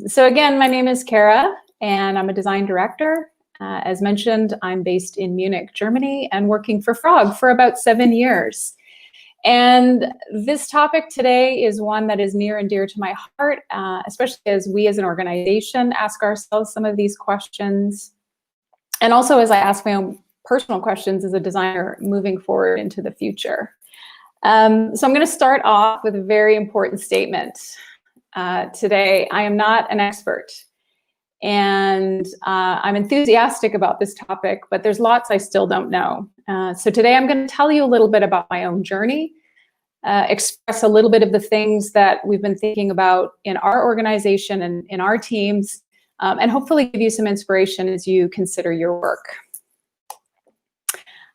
So again, my name is Kara, and I'm a design director. As mentioned, I'm based in Munich, Germany, and working for Frog for about 7 years. And this topic today is one that is near and dear to my heart, especially as we as an organization ask ourselves some of these questions. And also as I ask my own personal questions as a designer moving forward into the future. So I'm going to start off with a very important statement. Today, I am not an expert, and I'm enthusiastic about this topic, but there's lots I still don't know. So today I'm going to tell you a little bit about my own journey, express a little bit of the things that we've been thinking about in our organization and in our teams, and hopefully give you some inspiration as you consider your work.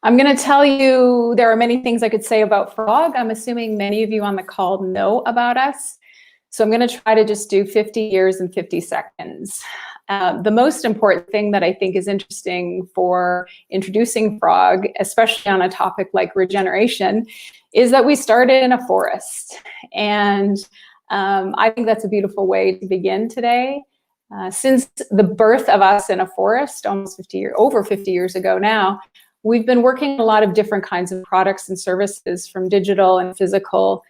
I'm going to tell you there are many things I could say about Frog. I'm assuming many of you on the call know about us. So I'm going to try to just do 50 years in 50 seconds. The most important thing that I think is interesting for introducing Frog, especially on a topic like regeneration, is that we started in a forest. And I think that's a beautiful way to begin today. Since the birth of us in a forest, over 50 years ago now, we've been working on a lot of different kinds of products and services, from digital and physical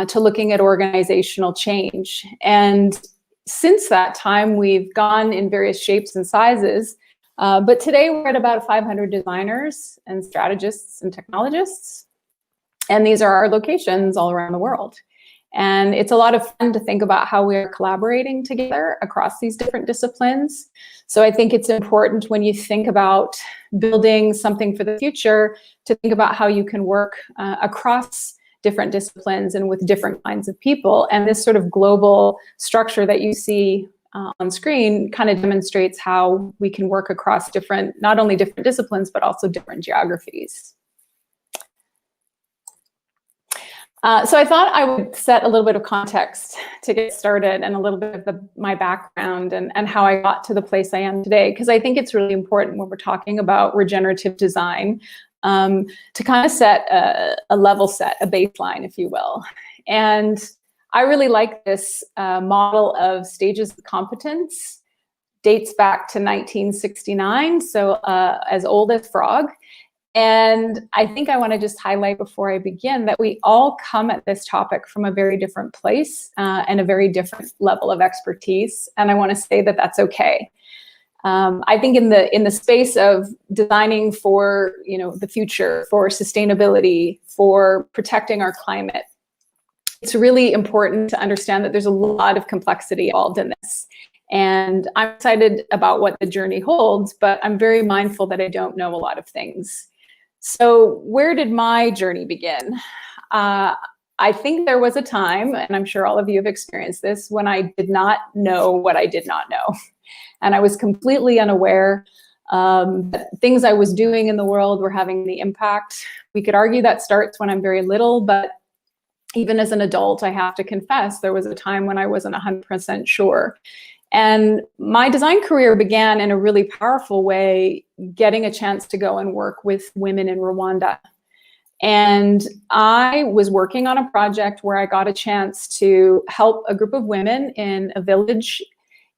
to looking at organizational change. And since that time, we've gone in various shapes and sizes. But today we're at about 500 designers and strategists and technologists. And these are our locations all around the world. And it's a lot of fun to think about how we are collaborating together across these different disciplines. So I think it's important when you think about building something for the future to think about how you can work across different disciplines and with different kinds of people. And this sort of global structure that you see on screen kind of demonstrates how we can work across not only different disciplines, but also different geographies. So I thought I would set a little bit of context to get started, and a little bit of my background and how I got to the place I am today, because I think it's really important when we're talking about regenerative design to kind of set a level set, a baseline, if you will. And I really like this model of stages of competence. Dates back to 1969, so as old as Frog. And I think I want to just highlight before I begin that we all come at this topic from a very different place and a very different level of expertise. And I want to say that that's okay. I think in the space of designing for the future, for sustainability, for protecting our climate, it's really important to understand that there's a lot of complexity involved in this. And I'm excited about what the journey holds, but I'm very mindful that I don't know a lot of things. So where did my journey begin? I think there was a time, and I'm sure all of you have experienced this, when I did not know what I did not know. And I was completely unaware that things I was doing in the world were having the impact. We could argue that starts when I'm very little, but even as an adult, I have to confess, there was a time when I wasn't 100% sure. And my design career began in a really powerful way, getting a chance to go and work with women in Rwanda. And I was working on a project where I got a chance to help a group of women in a village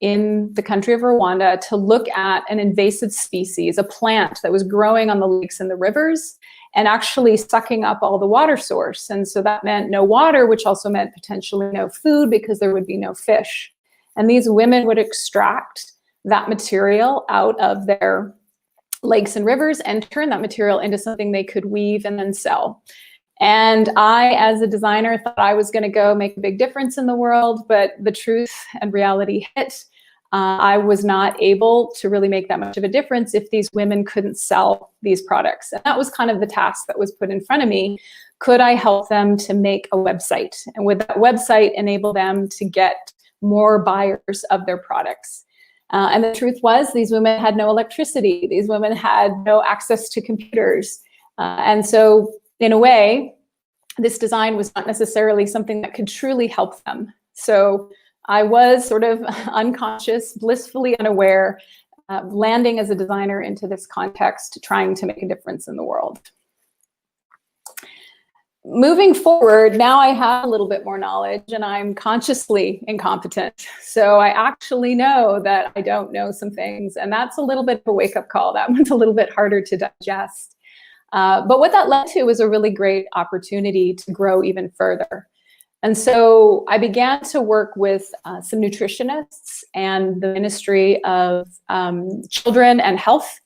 in the country of Rwanda to look at an invasive species, a plant that was growing on the lakes and the rivers and actually sucking up all the water source. And so that meant no water, which also meant potentially no food because there would be no fish. And these women would extract that material out of their lakes and rivers and turn that material into something they could weave and then sell. And I, as a designer, thought I was going to go make a big difference in the world, but the truth and reality hit. I was not able to really make that much of a difference if these women couldn't sell these products. And that was kind of the task that was put in front of me. Could I help them to make a website? And would that website enable them to get more buyers of their products? And the truth was, these women had no electricity. These women had no access to computers. And so in a way, this design was not necessarily something that could truly help them. So I was sort of unconscious, blissfully unaware, landing as a designer into this context, trying to make a difference in the world. moving forward, now I have a little bit more knowledge and I'm consciously incompetent. So I actually know that I don't know some things, and that's a little bit of a wake-up call. That one's a little bit harder to digest. But what that led to was a really great opportunity to grow even further. And so I began to work with some nutritionists and the Ministry of Children and Health.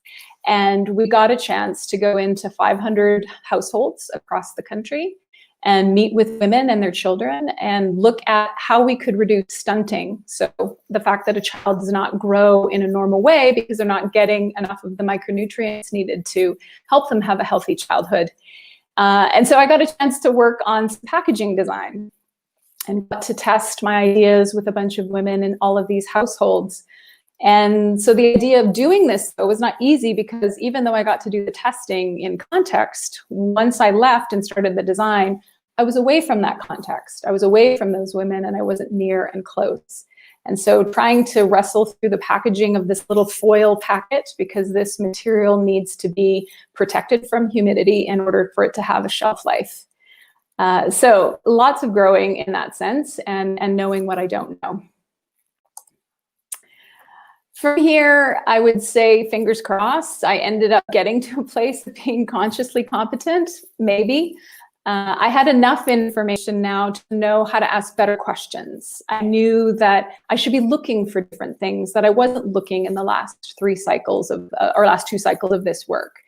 And we got a chance to go into 500 households across the country and meet with women and their children and look at how we could reduce stunting. So the fact that a child does not grow in a normal way because they're not getting enough of the micronutrients needed to help them have a healthy childhood. And so I got a chance to work on some packaging design and got to test my ideas with a bunch of women in all of these households. And so the idea of doing this, though, was not easy, because even though I got to do the testing in context, once I left and started the design, I was away from that context. I was away from those women and I wasn't near and close. And so trying to wrestle through the packaging of this little foil packet, because this material needs to be protected from humidity in order for it to have a shelf life. So lots of growing in that sense, and knowing what I don't know. From here, I would say, fingers crossed, I ended up getting to a place of being consciously competent, maybe. I had enough information now to know how to ask better questions. I knew that I should be looking for different things that I wasn't looking in the last 3 cycles of, or last 2 cycles of this work.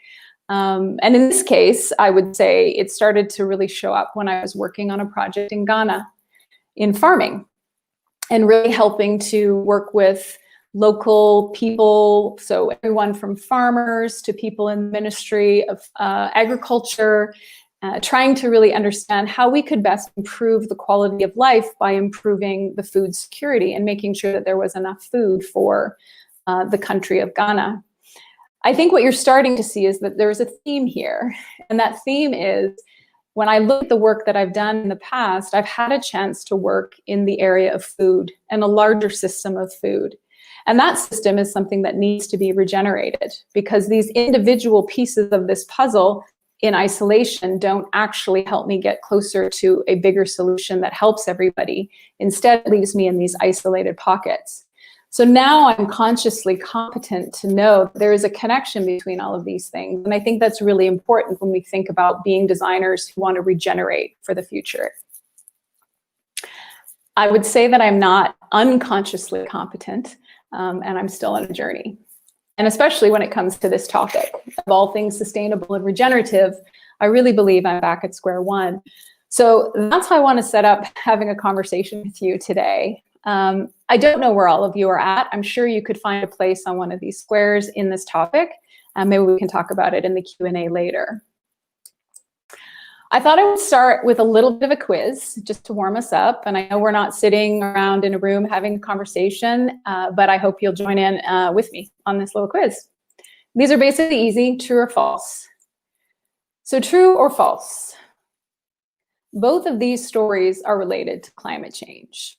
And in this case, I would say it started to really show up when I was working on a project in Ghana in farming, and really helping to work with local people, so everyone from farmers to people in the Ministry of Agriculture, trying to really understand how we could best improve the quality of life by improving the food security and making sure that there was enough food for the country of Ghana. I think what you're starting to see is that there's a theme here, and that theme is, when I look at the work that I've done in the past, I've had a chance to work in the area of food and a larger system of food. And that system is something that needs to be regenerated, because these individual pieces of this puzzle in isolation don't actually help me get closer to a bigger solution that helps everybody. Instead, it leaves me in these isolated pockets. So now I'm consciously competent to know that there is a connection between all of these things. And I think that's really important when we think about being designers who want to regenerate for the future. I would say that I'm not unconsciously competent. And I'm still on a journey. And especially when it comes to this topic of all things sustainable and regenerative, I really believe I'm back at square one. So that's how I want to set up having a conversation with you today. I don't know where all of you are at. I'm sure you could find a place on one of these squares in this topic. Maybe we can talk about it in the Q&A later. I thought I would start with a little bit of a quiz just to warm us up. And I know we're not sitting around in a room having a conversation, but I hope you'll join in with me on this little quiz. These are basically easy, true or false. So true or false? Both of these stories are related to climate change.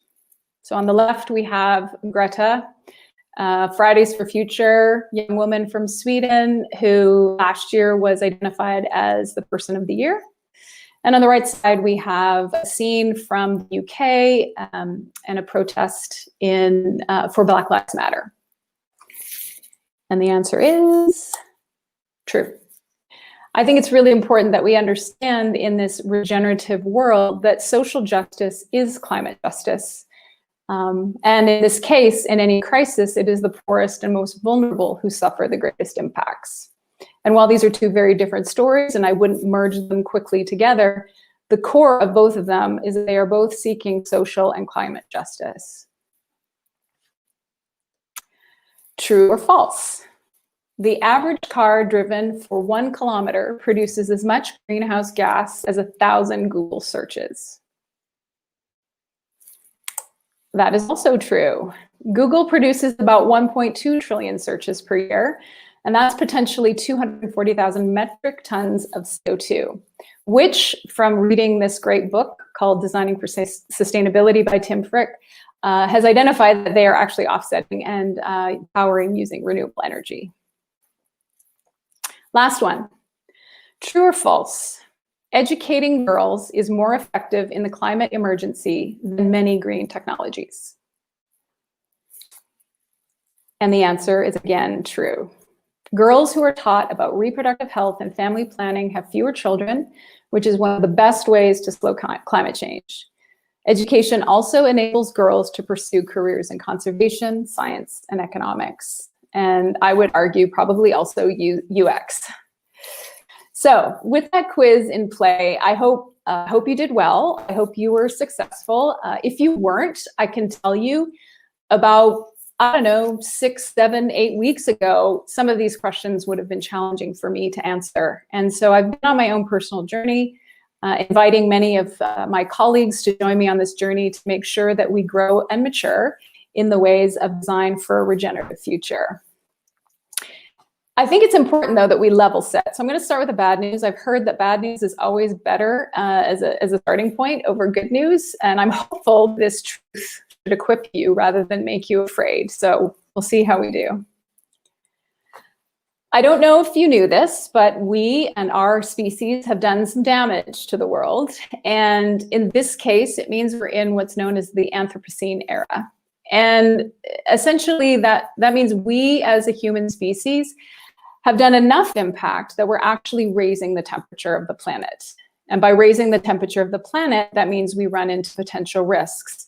So on the left, we have Greta, Fridays for Future, young woman from Sweden who last year was identified as the Person of the Year. And on the right side, we have a scene from the UK and a protest for Black Lives Matter. And the answer is true. I think it's really important that we understand in this regenerative world that social justice is climate justice. And in this case, in any crisis, it is the poorest and most vulnerable who suffer the greatest impacts. And while these are 2 very different stories, and I wouldn't merge them quickly together, the core of both of them is that they are both seeking social and climate justice. True or false? The average car driven for 1 kilometer produces as much greenhouse gas as 1,000 Google searches. That is also true. Google produces about 1.2 trillion searches per year, and that's potentially 240,000 metric tons of CO2, which, from reading this great book called Designing for Sustainability by Tim Frick, has identified that they are actually offsetting and powering using renewable energy. Last one, true or false? educating girls is more effective in the climate emergency than many green technologies. And the answer is again true. Girls who are taught about reproductive health and family planning have fewer children, which is one of the best ways to slow climate change. Education also enables girls to pursue careers in conservation, science, and economics. And I would argue probably also UX. So with that quiz in play, I hope you did well. I hope you were successful. If you weren't, I can tell you about, I don't know, 6, 7, 8 weeks ago, some of these questions would have been challenging for me to answer. And so I've been on my own personal journey, inviting many of my colleagues to join me on this journey to make sure that we grow and mature in the ways of design for a regenerative future. I think it's important, though, that we level set. So I'm going to start with the bad news. I've heard that bad news is always better as a starting point over good news. And I'm hopeful this truth should equip you rather than make you afraid. So we'll see how we do. I don't know if you knew this, but we and our species have done some damage to the world. And in this case, it means we're in what's known as the Anthropocene era. And essentially that means we as a human species have done enough impact that we're actually raising the temperature of the planet. And by raising the temperature of the planet, that means we run into potential risks.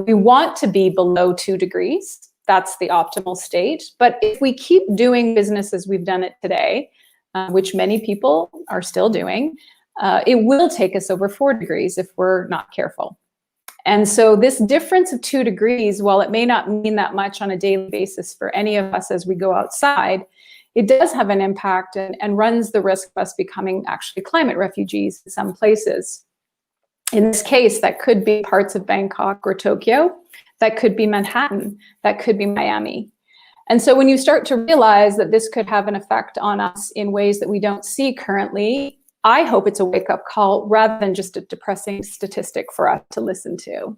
We want to be below 2 degrees. That's the optimal state. But if we keep doing business as we've done it today, which many people are still doing, it will take us over 4 degrees if we're not careful. And so this difference of 2 degrees, while it may not mean that much on a daily basis for any of us as we go outside, it does have an impact and runs the risk of us becoming actually climate refugees in some places. In this case, that could be parts of Bangkok or Tokyo, that could be Manhattan, that could be Miami. And so when you start to realize that this could have an effect on us in ways that we don't see currently, I hope it's a wake-up call rather than just a depressing statistic for us to listen to.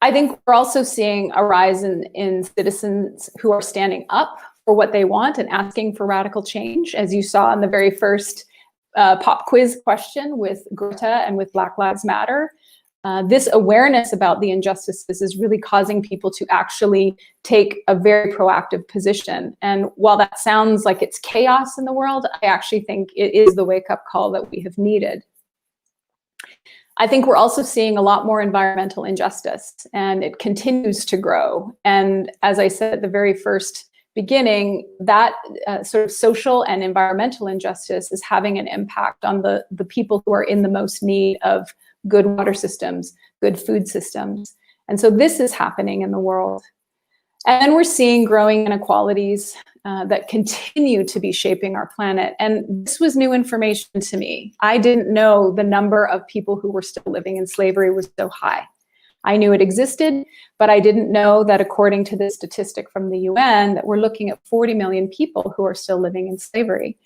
I think we're also seeing a rise in citizens who are standing up for what they want and asking for radical change, as you saw in the very first pop quiz question with Greta and with Black Lives Matter. This awareness about the injustices is really causing people to actually take a very proactive position. And while that sounds like it's chaos in the world, I actually think it is the wake-up call that we have needed. I think we're also seeing a lot more environmental injustice, and it continues to grow. And as I said at the very first beginning, that sort of social and environmental injustice is having an impact on the people who are in the most need of good water systems, good food systems. And so this is happening in the world. And we're seeing growing inequalities that continue to be shaping our planet. And this was new information to me. I didn't know the number of people who were still living in slavery was so high. I knew it existed, but I didn't know that according to this statistic from the UN, that we're looking at 40 million people who are still living in slavery.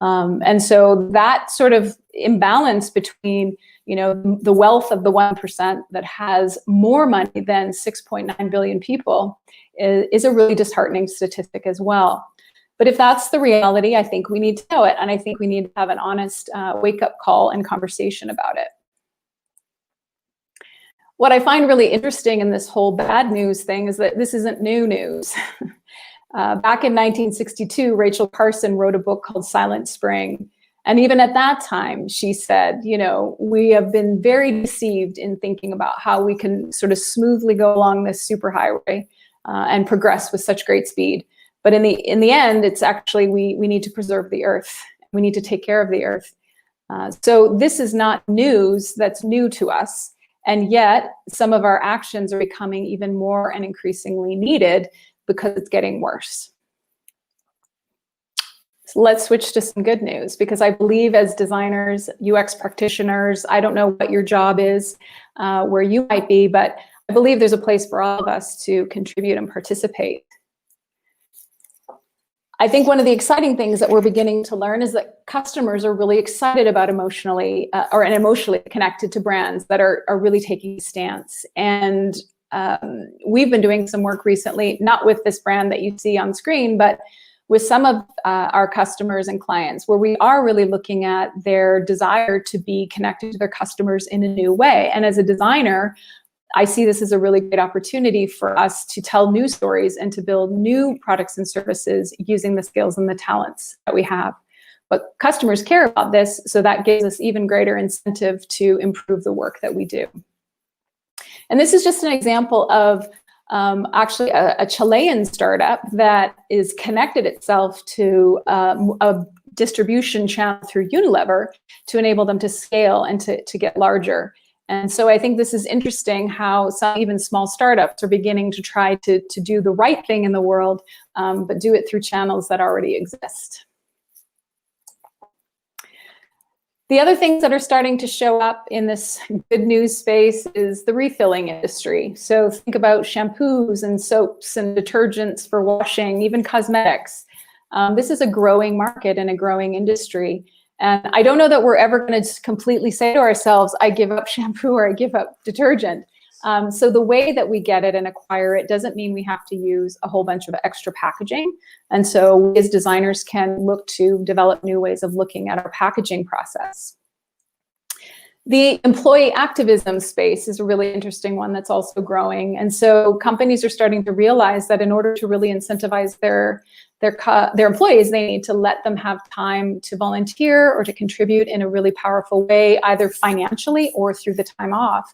And so that sort of imbalance between, you know, the wealth of the 1% that has more money than 6.9 billion people is a really disheartening statistic as well. But if that's the reality, I think we need to know it. And I think we need to have an honest wake-up call and conversation about it. What I find really interesting in this whole bad news thing is that this isn't new news. Back in 1962, Rachel Carson wrote a book called Silent Spring. And even at that time, she said, you know, we have been very deceived in thinking about how we can sort of smoothly go along this superhighway and progress with such great speed. But in the end, it's actually, we need to preserve the earth. We need to take care of the earth. So this is not news that's new to us. And yet some of our actions are becoming even more and increasingly needed because it's getting worse. So let's switch to some good news, because I believe as designers, UX practitioners, I don't know what your job is, where you might be, but I believe there's a place for all of us to contribute and participate. I think one of the exciting things that we're beginning to learn is that customers are really excited about emotionally connected to brands that are really taking a stance. And we've been doing some work recently, not with this brand that you see on screen, but with some of our customers and clients, where we are really looking at their desire to be connected to their customers in a new way. And as a designer, I see this as a really great opportunity for us to tell new stories and to build new products and services using the skills and the talents that we have. But customers care about this, so that gives us even greater incentive to improve the work that we do. And this is just an example of actually a Chilean startup that is connected itself to a distribution channel through Unilever to enable them to scale and to get larger. And so I think this is interesting how some even small startups are beginning to try to do the right thing in the world, but do it through channels that already exist. The other things that are starting to show up in this good news space is the refilling industry. So think about shampoos and soaps and detergents for washing, even cosmetics. This is a growing market and a growing industry. And I don't know that we're ever going to completely say to ourselves, I give up shampoo or I give up detergent. So the way that we get it and acquire it doesn't mean we have to use a whole bunch of extra packaging. And so we as designers can look to develop new ways of looking at our packaging process. The employee activism space is a really interesting one that's also growing. And so companies are starting to realize that in order to really incentivize their employees, they need to let them have time to volunteer or to contribute in a really powerful way, either financially or through the time off,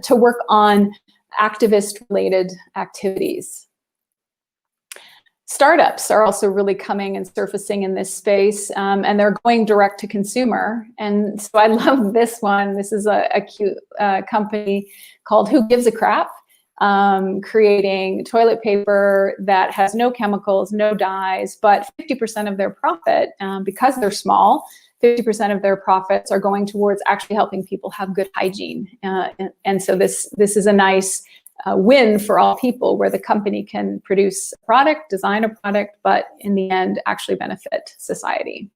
to work on activist-related activities. Startups are also really coming and surfacing in this space, and they're going direct to consumer. And so I love this one. This is a cute company called Who Gives a Crap, creating toilet paper that has no chemicals, no dyes, but 50% of their profit, because they're small, 50% of their profits are going towards actually helping people have good hygiene. And so this is a nice win for all people, where the company can produce a product, design a product, but in the end actually benefit society.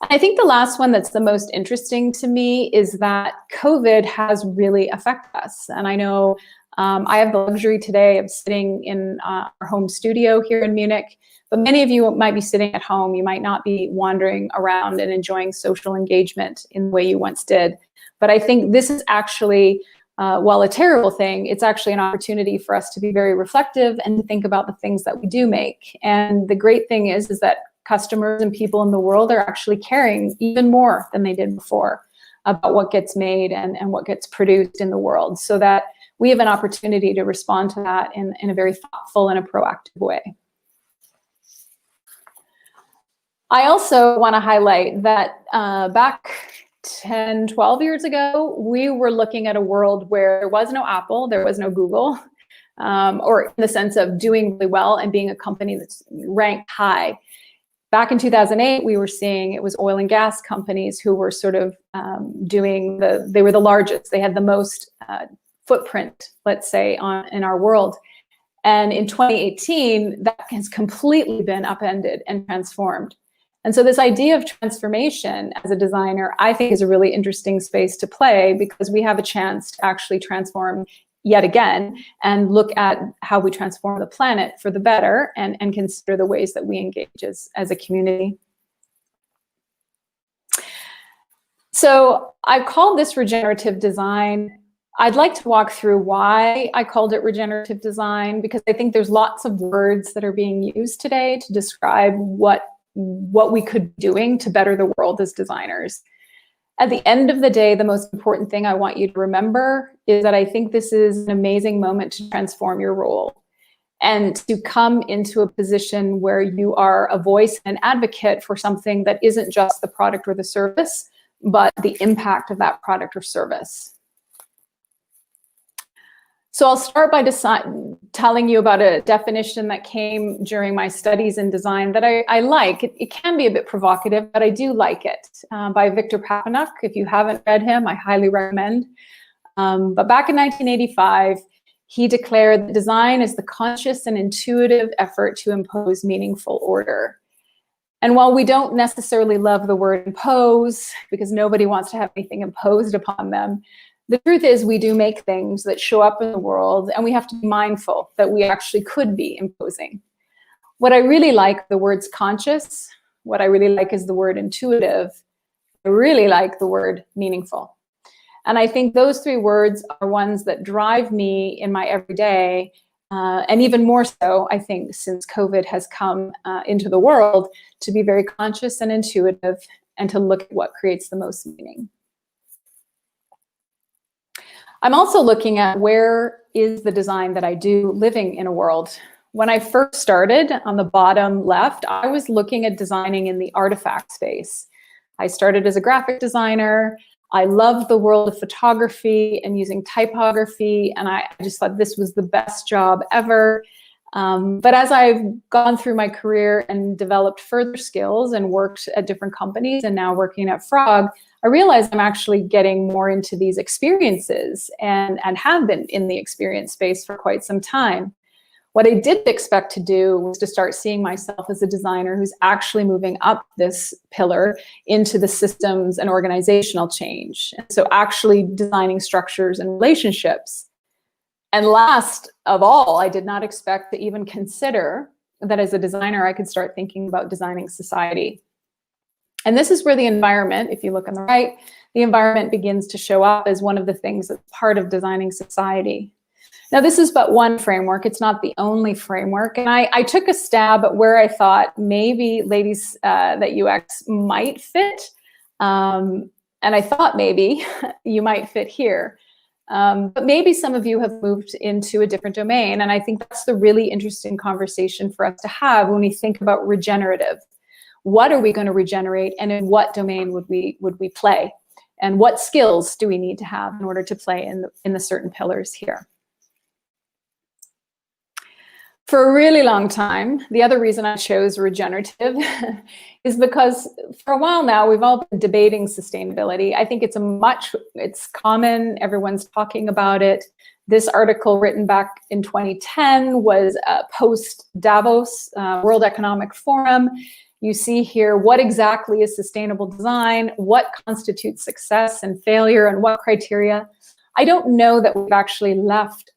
And I think the last one that's the most interesting to me is that COVID has really affected us. And I know I have the luxury today of sitting in our home studio here in Munich, but many of you might be sitting at home. You might not be wandering around and enjoying social engagement in the way you once did. But I think this is actually, while a terrible thing, it's actually an opportunity for us to be very reflective and to think about the things that we do make. And the great thing is that customers and people in the world are actually caring even more than they did before about what gets made and what gets produced in the world, so that we have an opportunity to respond to that in a very thoughtful and a proactive way. I also want to highlight that back 10, 12 years ago, we were looking at a world where there was no Apple, there was no Google, or in the sense of doing really well and being a company that's ranked high. Back in 2008, we were seeing it was oil and gas companies who were sort of they were the largest. They had the most footprint, let's say, in our world. And in 2018, that has completely been upended and transformed. And so this idea of transformation as a designer, I think, is a really interesting space to play, because we have a chance to actually transform yet again and look at how we transform the planet for the better, and consider the ways that we engage as a community. So I've called this regenerative design. I'd like to walk through why I called it regenerative design, because I think there's lots of words that are being used today to describe what we could be doing to better the world as designers. At the end of the day, the most important thing I want you to remember is that I think this is an amazing moment to transform your role and to come into a position where you are a voice and advocate for something that isn't just the product or the service, but the impact of that product or service. So I'll start by telling you about a definition that came during my studies in design that I like. It can be a bit provocative, but I do like it, by Victor Papanek. If you haven't read him, I highly recommend. But back in 1985, he declared that design is the conscious and intuitive effort to impose meaningful order. And while we don't necessarily love the word impose, because nobody wants to have anything imposed upon them, the truth is we do make things that show up in the world, and we have to be mindful that we actually could be imposing. What I really like, the word's conscious. What I really like is the word intuitive. I really like the word meaningful. And I think those three words are ones that drive me in my everyday, and even more so, I think, since COVID has come into the world, to be very conscious and intuitive and to look at what creates the most meaning. I'm also looking at where is the design that I do living in a world. When I first started on the bottom left, I was looking at designing in the artifact space. I started as a graphic designer. I loved the world of photography and using typography, and I just thought this was the best job ever. But as I've gone through my career and developed further skills and worked at different companies and now working at Frog, I realized I'm actually getting more into these experiences and have been in the experience space for quite some time. What I didn't expect to do was to start seeing myself as a designer who's actually moving up this pillar into the systems and organizational change. And so actually designing structures and relationships. And last of all, I did not expect to even consider that as a designer, I could start thinking about designing society. And this is where the environment, if you look on the right, the environment begins to show up as one of the things that's part of designing society. Now, this is but one framework. It's not the only framework. And I took a stab at where I thought maybe ladies that UX might fit. And I thought maybe you might fit here. But maybe some of you have moved into a different domain. And I think that's the really interesting conversation for us to have when we think about regenerative. What are we going to regenerate, and in what domain would we play? And what skills do we need to have in order to play in the certain pillars here? For a really long time, the other reason I chose regenerative is because for a while now, we've all been debating sustainability. I think it's common, everyone's talking about it. This article written back in 2010 was post Davos World Economic Forum. You see here what exactly is sustainable design, what constitutes success and failure, and what criteria. I don't know that we've actually left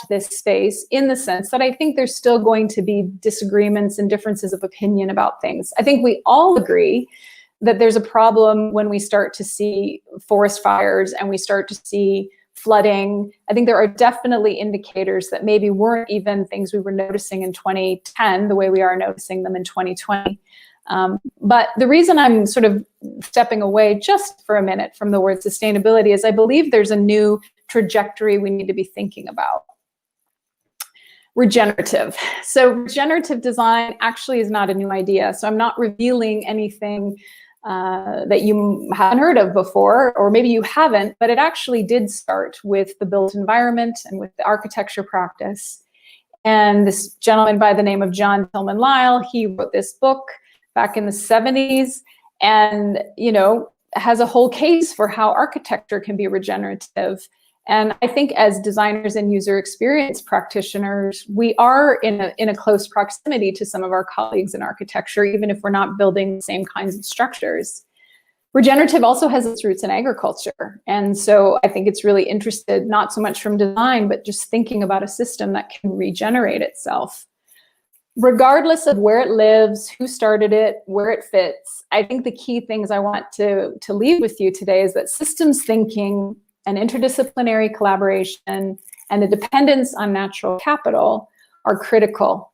this space, in the sense that I think there's still going to be disagreements and differences of opinion about things. I think we all agree that there's a problem when we start to see forest fires and we start to see flooding. I think there are definitely indicators that maybe weren't even things we were noticing in 2010 the way we are noticing them in 2020. But the reason I'm sort of stepping away just for a minute from the word sustainability is I believe there's a new trajectory we need to be thinking about. Regenerative. So regenerative design actually is not a new idea. So I'm not revealing anything that you haven't heard of before, or maybe you haven't, but it actually did start with the built environment and with the architecture practice. And this gentleman by the name of John Tillman Lyle, he wrote this book back in the 70s, and has a whole case for how architecture can be regenerative. And I think as designers and user experience practitioners, we are in a close proximity to some of our colleagues in architecture, even if we're not building the same kinds of structures. Regenerative also has its roots in agriculture. And so I think it's really interested, not so much from design, but just thinking about a system that can regenerate itself. Regardless of where it lives, who started it, where it fits, I think the key things I want to leave with you today is that systems thinking and interdisciplinary collaboration and the dependence on natural capital are critical.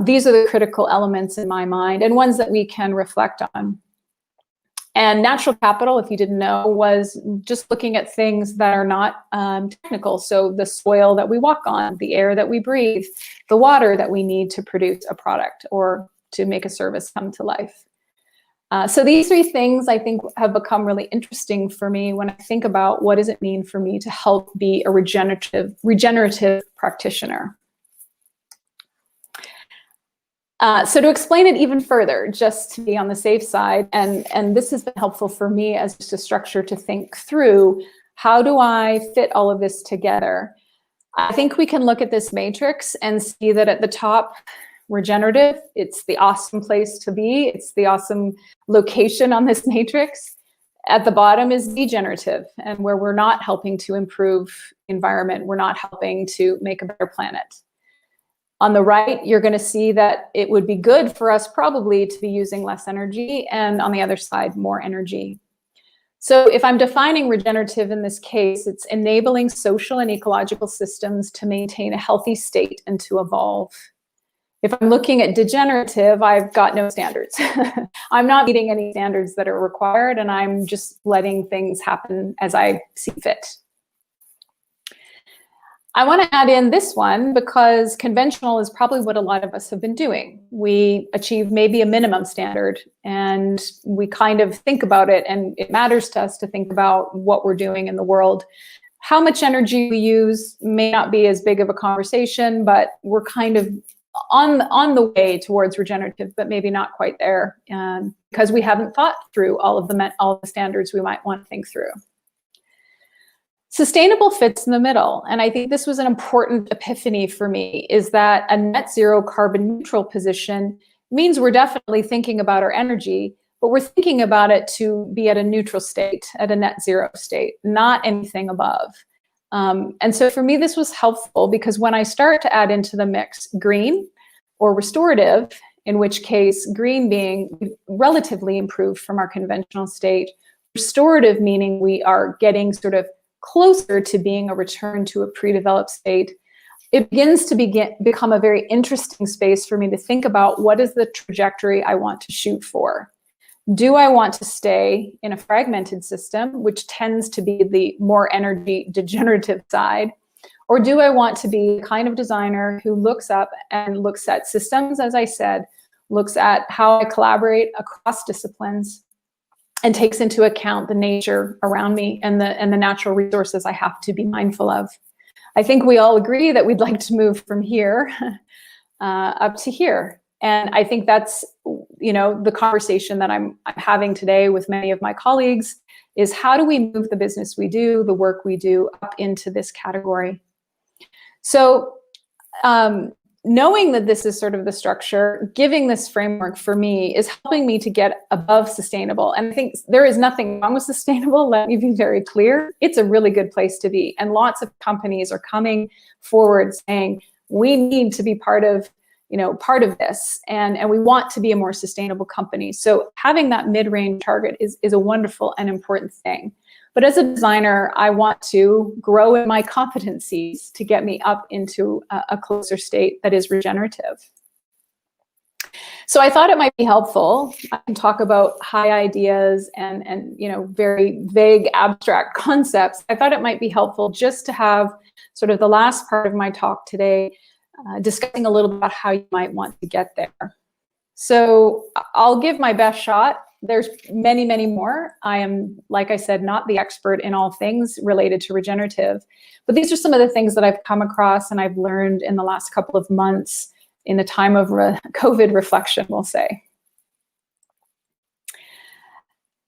These are the critical elements in my mind, and ones that we can reflect on. And natural capital, if you didn't know, was just looking at things that are not technical. So the soil that we walk on, the air that we breathe, the water that we need to produce a product or to make a service come to life. So these three things, I think, have become really interesting for me when I think about what does it mean for me to help be a regenerative practitioner. So to explain it even further, just to be on the safe side, and this has been helpful for me as just a structure to think through, how do I fit all of this together? I think we can look at this matrix and see that at the top, regenerative, it's the awesome place to be. It's the awesome location on this matrix. At the bottom is degenerative, and where we're not helping to improve environment, we're not helping to make a better planet. On the right, you're going to see that it would be good for us probably to be using less energy, and on the other side, more energy. So if I'm defining regenerative in this case, it's enabling social and ecological systems to maintain a healthy state and to evolve. If I'm looking at degenerative, I've got no standards. I'm not meeting any standards that are required, and I'm just letting things happen as I see fit. I want to add in this one because conventional is probably what a lot of us have been doing. We achieve maybe a minimum standard, and we kind of think about it, and it matters to us to think about what we're doing in the world. How much energy we use may not be as big of a conversation, but we're kind of on the way towards regenerative, but maybe not quite there, because we haven't thought through all the standards we might want to think through. Sustainable fits in the middle, and I think this was an important epiphany for me, is that a net zero carbon neutral position means we're definitely thinking about our energy, but we're thinking about it to be at a neutral state, at a net zero state, not anything above. And so for me, this was helpful because when I start to add into the mix green or restorative, in which case green being relatively improved from our conventional state, restorative meaning we are getting sort of closer to being a return to a pre-developed state, it begins to become a very interesting space for me to think about what is the trajectory I want to shoot for. Do I want to stay in a fragmented system, which tends to be the more energy degenerative side, or do I want to be the kind of designer who looks up and looks at systems, as I said, looks at how I collaborate across disciplines, and takes into account the nature around me and the natural resources I have to be mindful of. I think we all agree that we'd like to move from here up to here. And I think that's, the conversation that I'm having today with many of my colleagues is how do we move the business we do, the work we do up into this category? So knowing that this is sort of the structure, giving this framework for me is helping me to get above sustainable. And I think there is nothing wrong with sustainable. Let me be very clear. It's a really good place to be. And lots of companies are coming forward saying, we need to be part of this. And we want to be a more sustainable company. So having that mid-range target is a wonderful and important thing. But as a designer, I want to grow in my competencies to get me up into a closer state that is regenerative. So I thought it might be helpful. I can talk about high ideas and very vague abstract concepts. I thought it might be helpful just to have sort of the last part of my talk today discussing a little bit about how you might want to get there. So I'll give my best shot. There's many, many more. I am, like I said, not the expert in all things related to regenerative, but these are some of the things that I've come across and I've learned in the last couple of months in the time of COVID reflection, we'll say.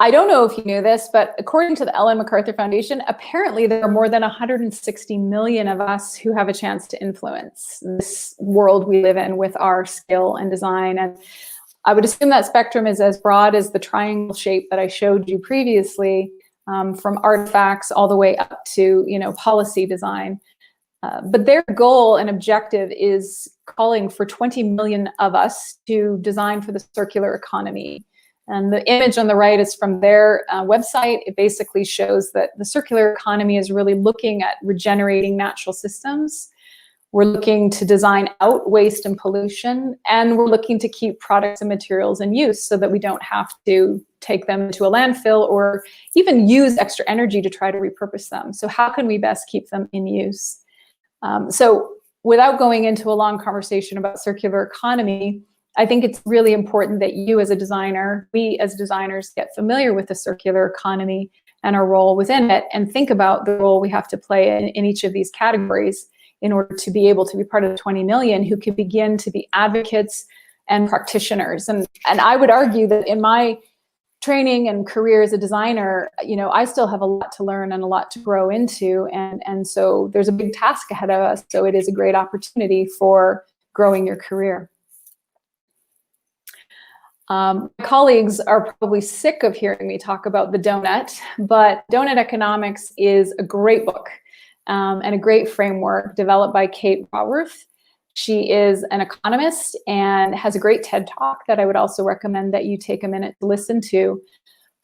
I don't know if you knew this, but according to the Ellen MacArthur Foundation, apparently there are more than 160 million of us who have a chance to influence this world we live in with our skill and design. And I would assume that spectrum is as broad as the triangle shape that I showed you previously, from artifacts all the way up to policy design. But their goal and objective is calling for 20 million of us to design for the circular economy. And the image on the right is from their website. It basically shows that the circular economy is really looking at regenerating natural systems. We're looking to design out waste and pollution, and we're looking to keep products and materials in use so that we don't have to take them to a landfill or even use extra energy to try to repurpose them. So how can we best keep them in use? So without going into a long conversation about circular economy, I think it's really important that you as a designer, we as designers, get familiar with the circular economy and our role within it and think about the role we have to play in each of these categories in order to be able to be part of the 20 million who can begin to be advocates and practitioners. And I would argue that in my training and career as a designer, I still have a lot to learn and a lot to grow into. And so there's a big task ahead of us. So it is a great opportunity for growing your career. My colleagues are probably sick of hearing me talk about the donut, but Donut Economics is a great book and a great framework developed by Kate Raworth. She is an economist and has a great TED Talk that I would also recommend that you take a minute to listen to.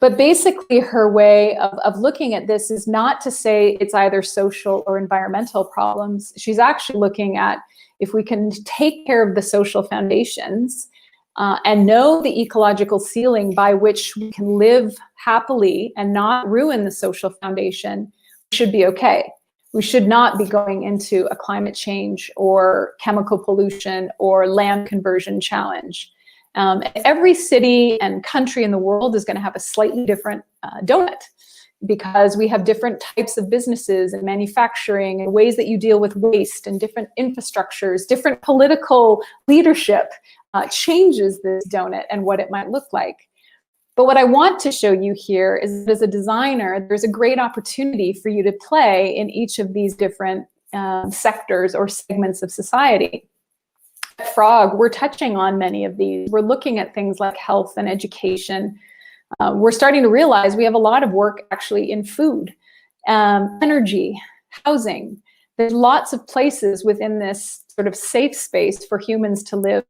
But basically her way of looking at this is not to say it's either social or environmental problems. She's actually looking at if we can take care of the social foundations and know the ecological ceiling by which we can live happily and not ruin the social foundation, we should be okay. We should not be going into a climate change or chemical pollution or land conversion challenge. Every city and country in the world is going to have a slightly different donut, because we have different types of businesses and manufacturing and ways that you deal with waste and different infrastructures. Different political leadership changes this donut and what it might look like. But what I want to show you here is that as a designer, there's a great opportunity for you to play in each of these different sectors or segments of society. At Frog, we're touching on many of these. We're looking at things like health and education. We're starting to realize we have a lot of work actually in food, energy, housing. There's lots of places within this sort of safe space for humans to live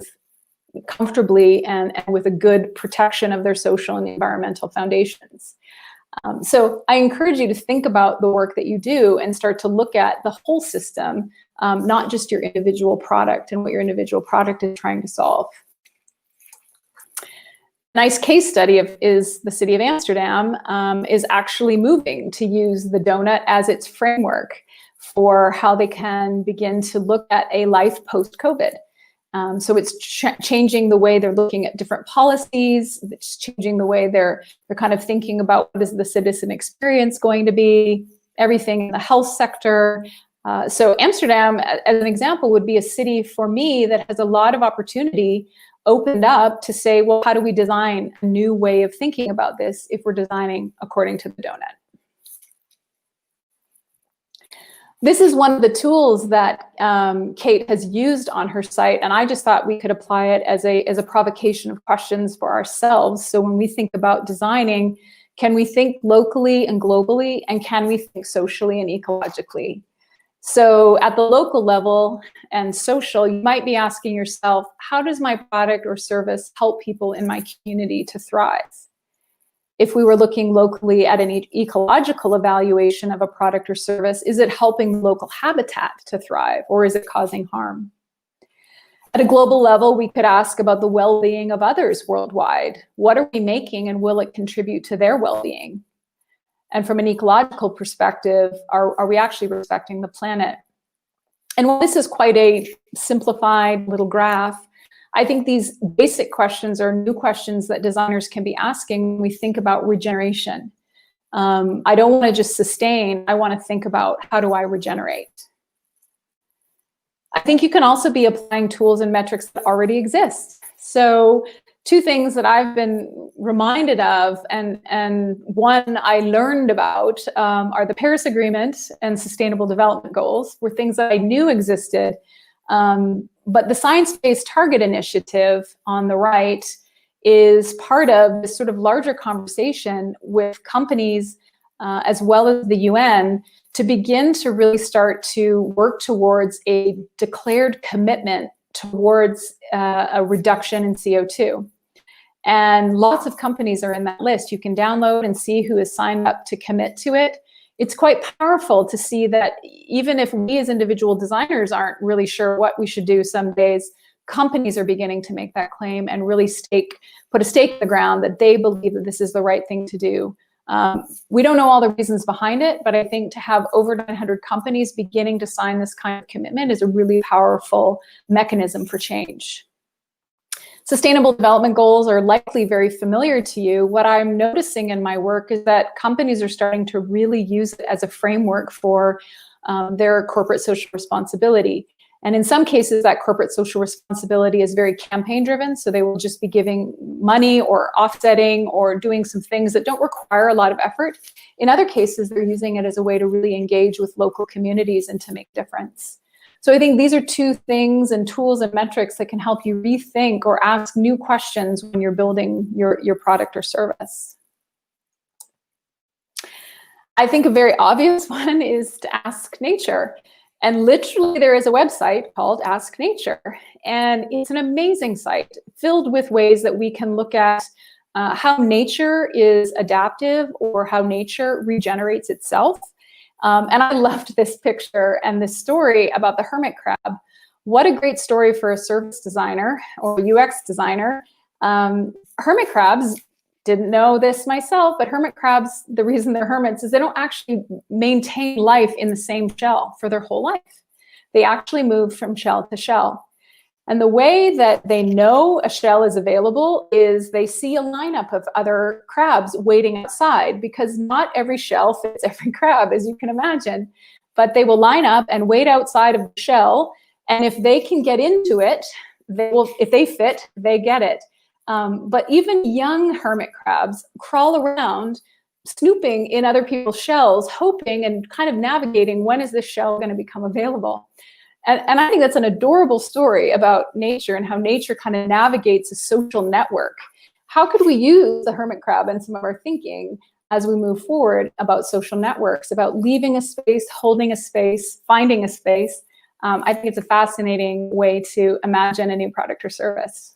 comfortably and with a good protection of their social and environmental foundations. So I encourage you to think about the work that you do and start to look at the whole system, not just your individual product and what your individual product is trying to solve. A nice case study is the city of Amsterdam is actually moving to use the donut as its framework for how they can begin to look at a life post-COVID. So it's changing the way they're looking at different policies. It's changing the way they're kind of thinking about what is the citizen experience going to be, everything in the health sector. So Amsterdam, as an example, would be a city for me that has a lot of opportunity opened up to say, well, how do we design a new way of thinking about this if we're designing according to the donut? This is one of the tools that Kate has used on her site, and I just thought we could apply it as a provocation of questions for ourselves. So when we think about designing, can we think locally and globally, and can we think socially and ecologically? So at the local level and social, you might be asking yourself, how does my product or service help people in my community to thrive? If we were looking locally at an ecological evaluation of a product or service, is it helping local habitat to thrive, or is it causing harm? At a global level, we could ask about the well-being of others worldwide. What are we making, and will it contribute to their well-being? And from an ecological perspective, are we actually respecting the planet? And while this is quite a simplified little graph, I think these basic questions are new questions that designers can be asking when we think about regeneration. I don't want to just sustain, I want to think about, how do I regenerate? I think you can also be applying tools and metrics that already exist. So two things that I've been reminded of, and one I learned about, are the Paris Agreement and Sustainable Development Goals, were things that I knew existed. But the Science-Based Target Initiative on the right is part of this sort of larger conversation with companies as well as the UN to begin to really start to work towards a declared commitment towards a reduction in CO2. And lots of companies are in that list. You can download and see who has signed up to commit to it. It's quite powerful to see that even if we as individual designers aren't really sure what we should do some days, companies are beginning to make that claim and really put a stake in the ground that they believe that this is the right thing to do. We don't know all the reasons behind it, but I think to have over 900 companies beginning to sign this kind of commitment is a really powerful mechanism for change. Sustainable development goals are likely very familiar to you. What I'm noticing in my work is that companies are starting to really use it as a framework for their corporate social responsibility. And in some cases, that corporate social responsibility is very campaign driven. So they will just be giving money or offsetting or doing some things that don't require a lot of effort. In other cases, they're using it as a way to really engage with local communities and to make a difference. So I think these are two things and tools and metrics that can help you rethink or ask new questions when you're building your product or service. I think a very obvious one is to ask nature. And literally there is a website called Ask Nature. And it's an amazing site filled with ways that we can look at how nature is adaptive or how nature regenerates itself. And I loved this picture and this story about the hermit crab. What a great story for a service designer or UX designer. Hermit crabs, didn't know this myself, but hermit crabs, the reason they're hermits is they don't actually maintain life in the same shell for their whole life. They actually move from shell to shell. And the way that they know a shell is available is they see a lineup of other crabs waiting outside, because not every shell fits every crab, as you can imagine. But they will line up and wait outside of the shell. And if they can get into it, they will, if they fit, they get it. But even young hermit crabs crawl around snooping in other people's shells, hoping and kind of navigating, when is this shell going to become available? And I think that's an adorable story about nature and how nature kind of navigates a social network. How could we use the hermit crab in some of our thinking as we move forward about social networks, about leaving a space, holding a space, finding a space? I think it's a fascinating way to imagine a new product or service.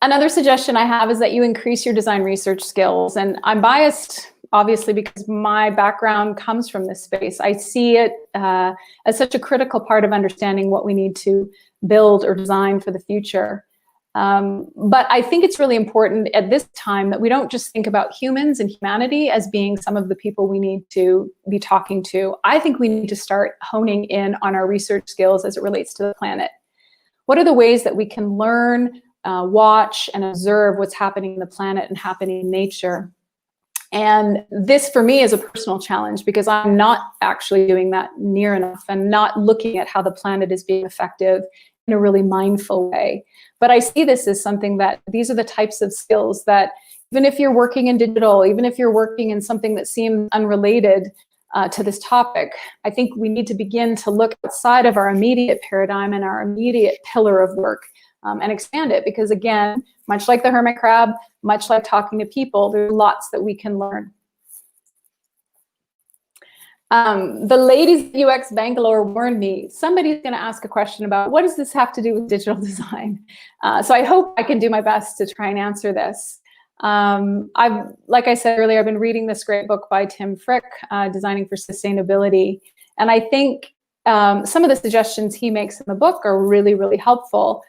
Another suggestion I have is that you increase your design research skills. And I'm biased, obviously, because my background comes from this space. I see it as such a critical part of understanding what we need to build or design for the future. But I think it's really important at this time that we don't just think about humans and humanity as being some of the people we need to be talking to. I think we need to start honing in on our research skills as it relates to the planet. What are the ways that we can learn, watch, and observe what's happening in the planet and happening in nature? And this, for me, is a personal challenge because I'm not actually doing that near enough and not looking at how the planet is being effective in a really mindful way. But I see this as something that these are the types of skills that even if you're working in digital, even if you're working in something that seems unrelated to this topic, I think we need to begin to look outside of our immediate paradigm and our immediate pillar of work and expand it. Because again, much like the hermit crab, much like talking to people, there's lots that we can learn. The ladies at UX Bangalore warned me, somebody's going to ask a question about what does this have to do with digital design? So I hope I can do my best to try and answer this. Like I said earlier, I've been reading this great book by Tim Frick, Designing for Sustainability. And I think some of the suggestions he makes in the book are really, really helpful.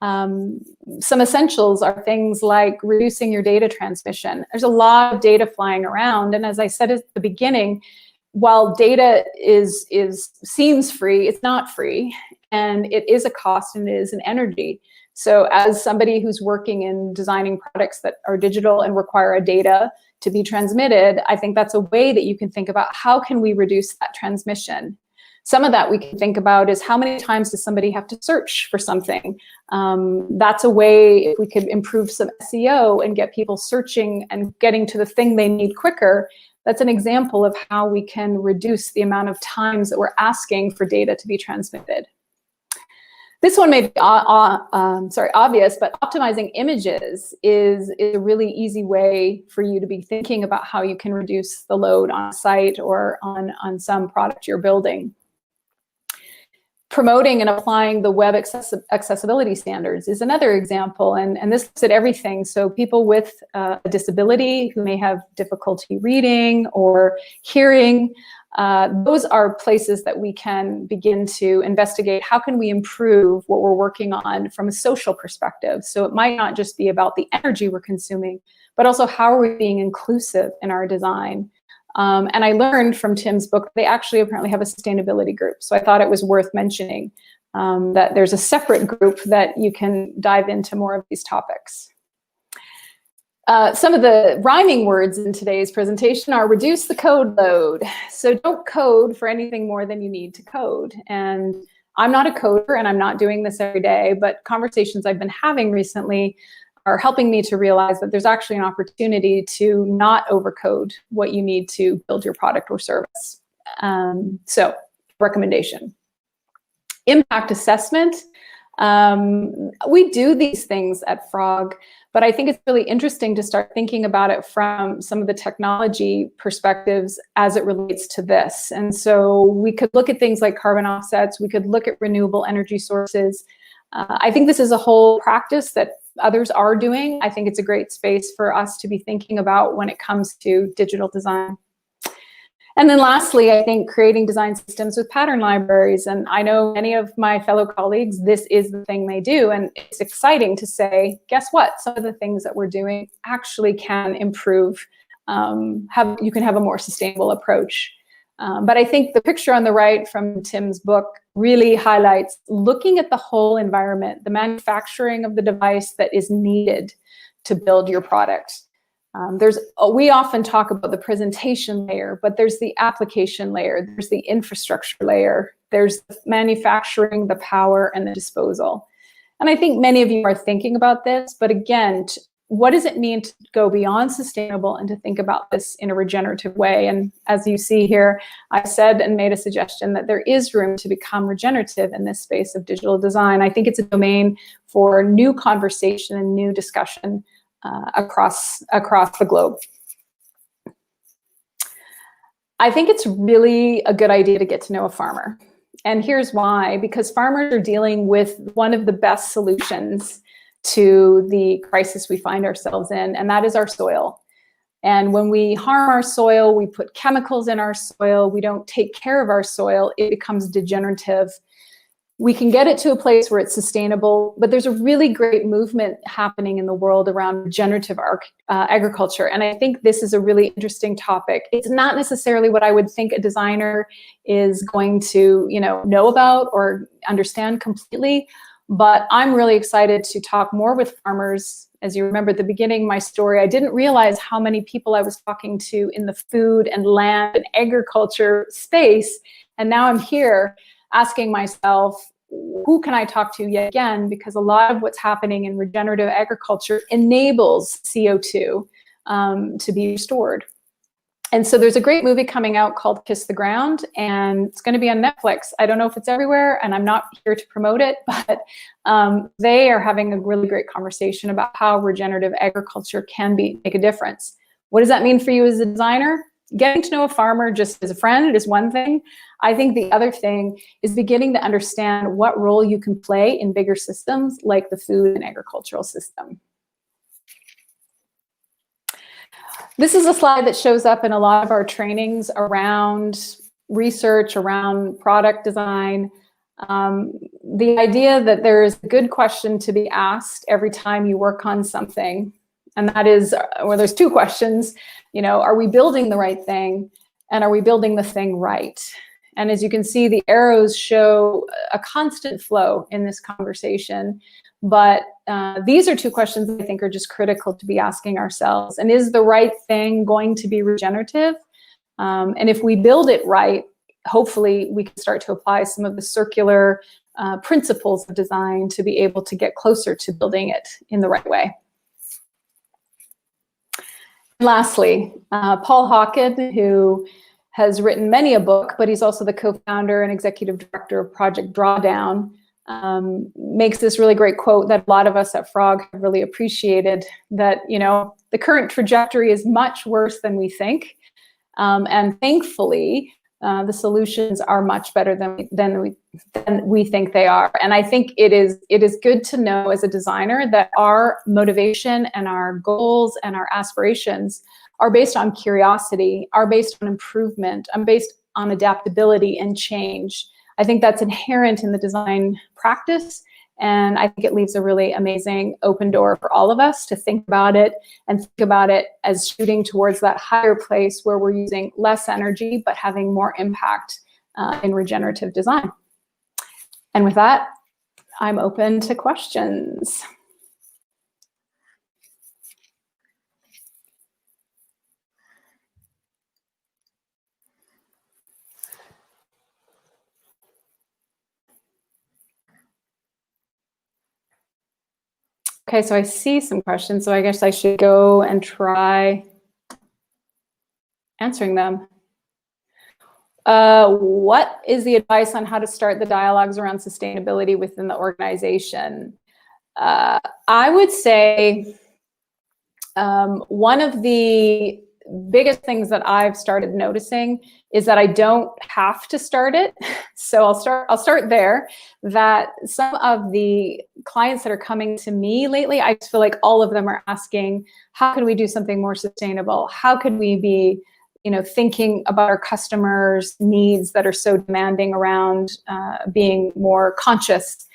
Some essentials are things like reducing your data transmission. There's a lot of data flying around. And as I said at the beginning, while data seems free, it's not free. And it is a cost and it is an energy. So as somebody who's working in designing products that are digital and require a data to be transmitted, I think that's a way that you can think about how can we reduce that transmission. Some of that we can think about is how many times does somebody have to search for something? That's a way, if we could improve some SEO and get people searching and getting to the thing they need quicker, that's an example of how we can reduce the amount of times that we're asking for data to be transmitted. This one may be obvious, but optimizing images is a really easy way for you to be thinking about how you can reduce the load on a site or on some product you're building. Promoting and applying the web accessibility standards is another example, and this looks at everything. So people with a disability who may have difficulty reading or hearing, those are places that we can begin to investigate. How can we improve what we're working on from a social perspective? So it might not just be about the energy we're consuming, but also how are we being inclusive in our design? And I learned from Tim's book, they actually apparently have a sustainability group. So I thought it was worth mentioning that there's a separate group that you can dive into more of these topics. Some of the rhyming words in today's presentation are reduce the code load. So don't code for anything more than you need to code. And I'm not a coder and I'm not doing this every day, but conversations I've been having recently are helping me to realize that there's actually an opportunity to not overcode what you need to build your product or service. So recommendation. Impact assessment. We do these things at Frog, but I think it's really interesting to start thinking about it from some of the technology perspectives as it relates to this. And so we could look at things like carbon offsets, we could look at renewable energy sources. I think this is a whole practice that others are doing. I think it's a great space for us to be thinking about when it comes to digital design. And then lastly, I think creating design systems with pattern libraries. And I know many of my fellow colleagues, this is the thing they do. And it's exciting to say, guess what? Some of the things that we're doing actually can improve, you can have a more sustainable approach. But I think the picture on the right from Tim's book really highlights looking at the whole environment, the manufacturing of the device that is needed to build your product. We often talk about the presentation layer, but there's the application layer, there's the infrastructure layer, there's the manufacturing, the power, and the disposal. And I think many of you are thinking about this, but again, what does it mean to go beyond sustainable and to think about this in a regenerative way? And as you see here, I said and made a suggestion that there is room to become regenerative in this space of digital design. I think it's a domain for new conversation and new discussion across the globe. I think it's really a good idea to get to know a farmer. And here's why, because farmers are dealing with one of the best solutions to the crisis we find ourselves in, and that is our soil. And when we harm our soil, we put chemicals in our soil, we don't take care of our soil, it becomes degenerative. We can get it to a place where it's sustainable, but there's a really great movement happening in the world around regenerative agriculture. And I think this is a really interesting topic. It's not necessarily what I would think a designer is going to, know about or understand completely, but I'm really excited to talk more with farmers. As you remember at the beginning of my story, I didn't realize how many people I was talking to in the food and land and agriculture space. And now I'm here asking myself, who can I talk to yet again? Because a lot of what's happening in regenerative agriculture enables CO2 to be restored. And so there's a great movie coming out called Kiss the Ground, and it's going to be on Netflix. I don't know if it's everywhere, and I'm not here to promote it, but they are having a really great conversation about how regenerative agriculture can make a difference. What does that mean for you as a designer? Getting to know a farmer just as a friend is one thing. I think the other thing is beginning to understand what role you can play in bigger systems like the food and agricultural system. This is a slide that shows up in a lot of our trainings around research, around product design. The idea that there is a good question to be asked every time you work on something. And that is, well, there's two questions, are we building the right thing? And are we building the thing right? And as you can see, the arrows show a constant flow in this conversation. But these are two questions I think are just critical to be asking ourselves. And is the right thing going to be regenerative? And if we build it right, hopefully we can start to apply some of the circular principles of design to be able to get closer to building it in the right way. Lastly, Paul Hawken, who has written many a book, but he's also the co-founder and executive director of Project Drawdown, makes this really great quote that a lot of us at Frog have really appreciated, that the current trajectory is much worse than we think, and thankfully the solutions are much better than we think they are. And I think it is good to know as a designer that our motivation and our goals and our aspirations are based on curiosity, are based on improvement, are based on adaptability and change. I think that's inherent in the design practice, and I think it leaves a really amazing open door for all of us to think about it and think about it as shooting towards that higher place where we're using less energy but having more impact in regenerative design. And with that, I'm open to questions. Okay, so I see some questions, so I guess I should go and try answering them. What is the advice on how to start the dialogues around sustainability within the organization? I would say one of the biggest things that I've started noticing is that I don't have to start it. So I'll start there. That some of the clients that are coming to me lately, I just feel like all of them are asking, how can we do something more sustainable? How could we be, thinking about our customers' needs that are so demanding around being more conscious?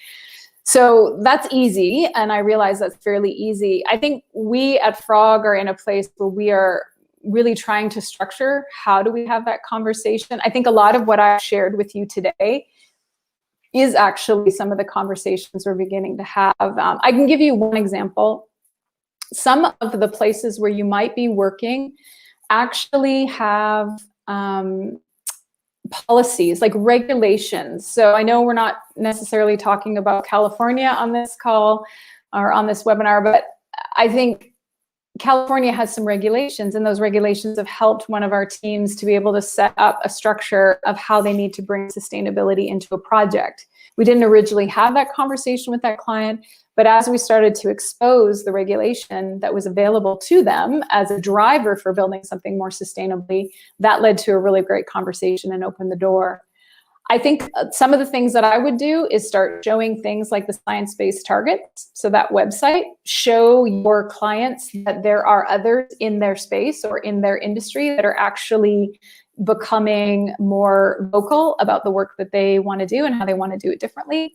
So that's easy, and I realize that's fairly easy. I think we at Frog are in a place where we are really trying to structure how do we have that conversation. I think a lot of what I've shared with you today is actually some of the conversations we're beginning to have. I can give you one example. Some of the places where you might be working actually have policies, like regulations. So I know we're not necessarily talking about California on this call or on this webinar, but I think California has some regulations, and those regulations have helped one of our teams to be able to set up a structure of how they need to bring sustainability into a project. We didn't originally have that conversation with that client, but as we started to expose the regulation that was available to them as a driver for building something more sustainably, that led to a really great conversation and opened the door. I think some of the things that I would do is start showing things like the science-based targets. So that website, show your clients that there are others in their space or in their industry that are actually becoming more vocal about the work that they want to do and how they want to do it differently.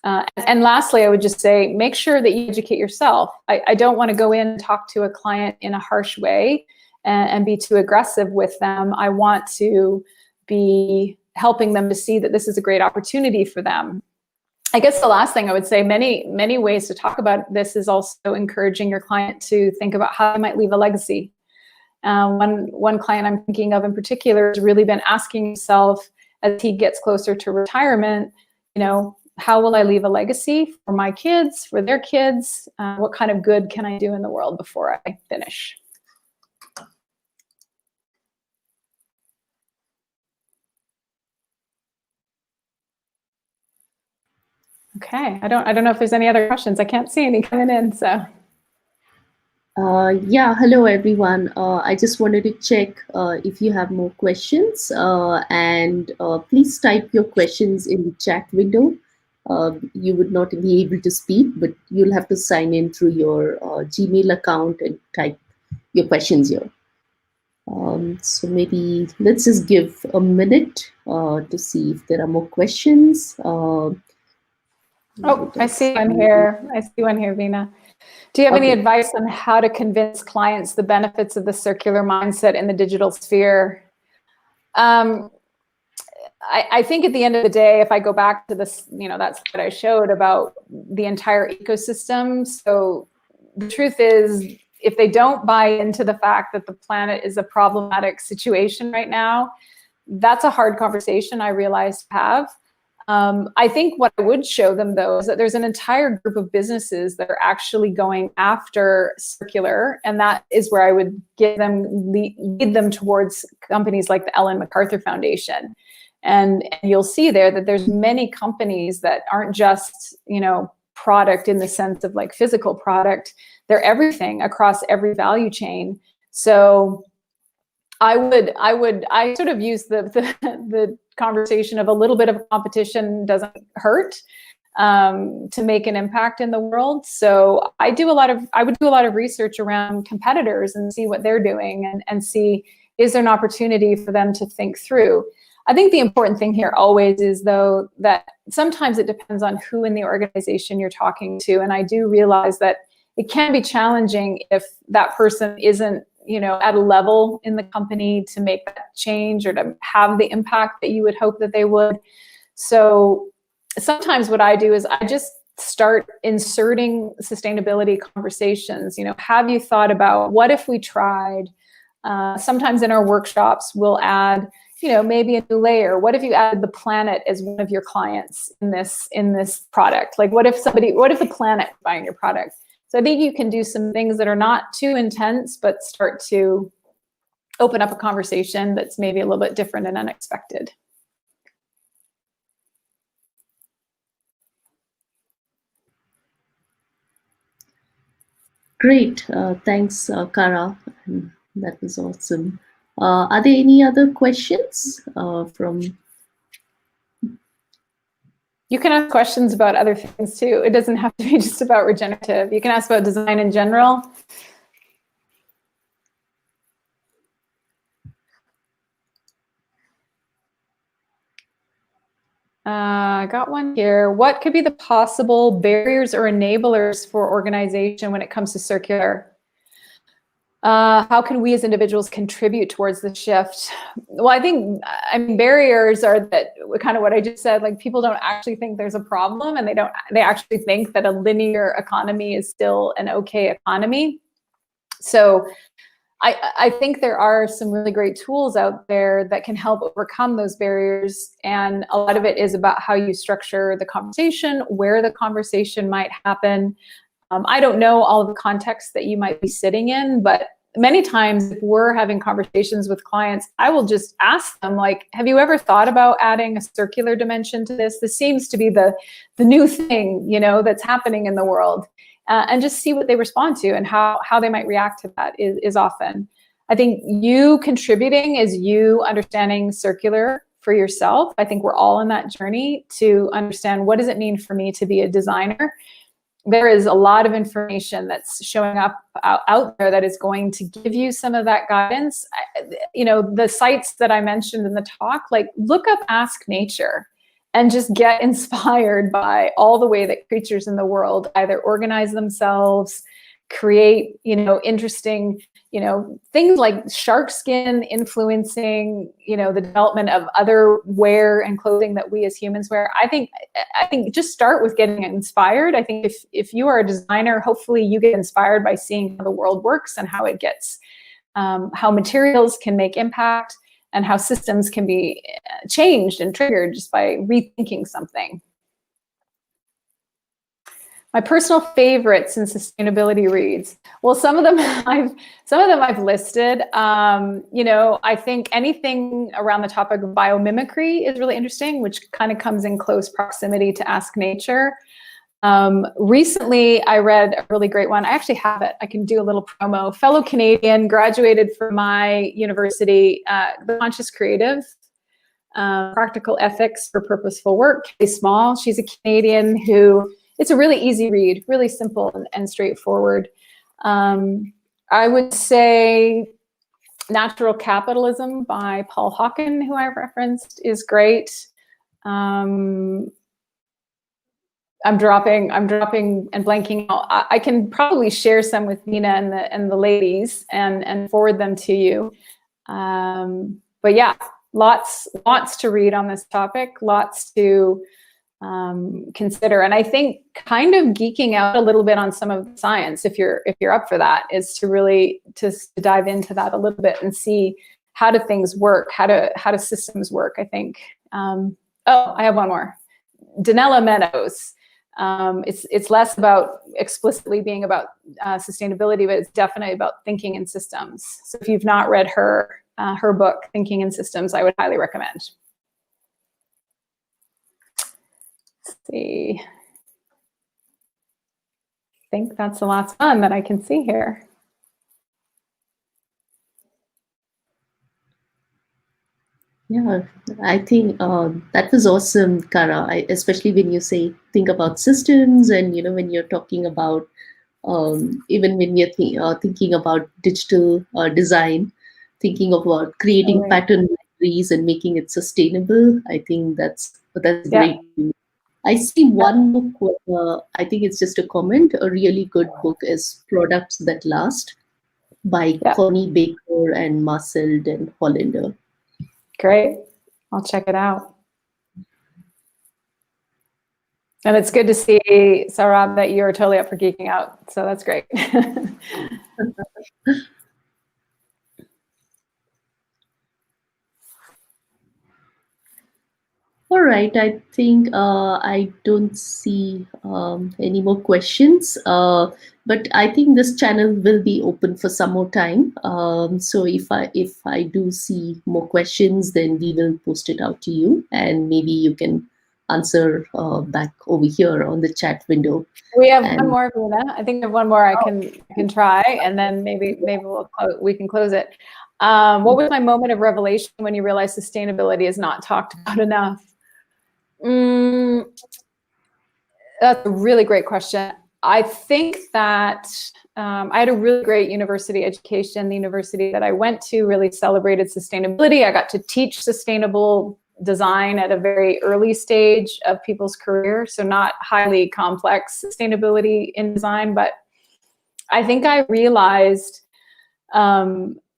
And lastly, I would just say, make sure that you educate yourself. I don't want to go in and talk to a client in a harsh way and be too aggressive with them. I want to be helping them to see that this is a great opportunity for them. I guess the last thing I would say, many ways to talk about this is also encouraging your client to think about how they might leave a legacy. One client I'm thinking of in particular has really been asking himself as he gets closer to retirement, how will I leave a legacy for my kids, for their kids? What kind of good can I do in the world before I finish? Okay, I don't know if there's any other questions. I can't see any coming in, so. Yeah, hello everyone. I just wanted to check if you have more questions, and please type your questions in the chat window. You would not be able to speak, but you'll have to sign in through your Gmail account and type your questions here. So maybe let's just give a minute to see if there are more questions. Oh, I see one here. I see one here, Veena. Do you have any advice on how to convince clients the benefits of the circular mindset in the digital sphere? I think at the end of the day, if I go back to this, that's what I showed about the entire ecosystem. So the truth is, if they don't buy into the fact that the planet is a problematic situation right now, that's a hard conversation I realize to have. I think what I would show them, though, is that there's an entire group of businesses that are actually going after circular, and that is where I would lead them towards companies like the Ellen MacArthur Foundation. And you'll see there that there's many companies that aren't just, product in the sense of like physical product. They're everything across every value chain. So I sort of use the conversation of a little bit of competition doesn't hurt to make an impact in the world. So I would do a lot of research around competitors and see what they're doing and see, is there an opportunity for them to think through? I think the important thing here always is, though, that sometimes it depends on who in the organization you're talking to. And I do realize that it can be challenging if that person isn't, at a level in the company to make that change or to have the impact that you would hope that they would. So sometimes what I do is I just start inserting sustainability conversations. Have you thought about what if we tried? Sometimes in our workshops, we'll add, maybe a new layer. What if you added the planet as one of your clients in this product? Like, what if the planet is buying your product? So I think you can do some things that are not too intense, but start to open up a conversation that's maybe a little bit different and unexpected. Great. Thanks, Kara. That was awesome. Are there any other questions from? You can ask questions about other things too. It doesn't have to be just about regenerative. You can ask about design in general. I got one here. What could be the possible barriers or enablers for organization when it comes to circular? How can we as individuals contribute towards the shift? Well, I mean, barriers are that kind of what I just said, like people don't actually think there's a problem, and they actually think that a linear economy is still an okay economy. So I think there are some really great tools out there that can help overcome those barriers. And a lot of it is about how you structure the conversation, where the conversation might happen. I don't know all of the context that you might be sitting in, but many times if we're having conversations with clients, I will just ask them, like, have you ever thought about adding a circular dimension to this? This seems to be the new thing, you know, that's happening in the world. And just see what they respond to, and how they might react to that is often. I think you contributing is you understanding circular for yourself. I think we're all in that journey to understand, what does it mean for me to be a designer? There is a lot of information that's showing up out there that is going to give you some of that guidance. You know, the sites that I mentioned in the talk, like look up Ask Nature and just get inspired by all the way that creatures in the world either organize themselves, create, you know, interesting, you know, things like shark skin influencing, you know, the development of other wear and clothing that we as humans wear. I think just start with getting inspired. I think if you are a designer, hopefully you get inspired by seeing how the world works and how it gets, how materials can make impact, and how systems can be changed and triggered just by rethinking something. My personal favorites in sustainability reads. Well, some of them I've listed. You know, I think anything around the topic of biomimicry is really interesting, which kind of comes in close proximity to Ask Nature. Recently, I read a really great one. I actually have it. I can do a little promo. Fellow Canadian, graduated from my university, The Conscious Creative, Practical Ethics for Purposeful Work, Kay Small. She's a Canadian who, it's a really easy read, really simple and straightforward. I would say Natural Capitalism by Paul Hawken, who I referenced, is great. I'm dropping and blanking out. I can probably share some with Nina and the ladies and forward them to you. But yeah, lots to read on this topic, lots to consider. And I think kind of geeking out a little bit on some of the science, if you're up for that, is to really to dive into that a little bit and see how do things work, how do systems work. I think. Oh, I have one more. Danella Meadows. It's less about explicitly being about sustainability, but it's definitely about thinking in systems. So if you've not read her book, Thinking in Systems, I would highly recommend. Let's see. I think that's the last one that I can see here. Yeah, I think that was awesome, Kara. Especially when you say think about systems, and when you're talking about even when you're thinking about digital design, thinking about creating pattern libraries and making it sustainable. I think that's great. I see one book. I think it's just a comment. A really good book is Products That Last by Connie Baker and Marcel Den Hollander. Great. I'll check it out. And it's good to see, Saurabh, that you're totally up for geeking out. So that's great. All right, I think I don't see any more questions, but I think this channel will be open for some more time. So if I do see more questions, then we will post it out to you, and maybe you can answer back over here on the chat window. We have one And more, Vina. I think we have one more I can try, and then maybe we can close it. What was my moment of revelation when you realized sustainability is not talked about enough? That's a really great question. I think that I had a really great university education. The university that I went to really celebrated sustainability. I got to teach sustainable design at a very early stage of people's career. So not highly complex sustainability in design, but I think I realized,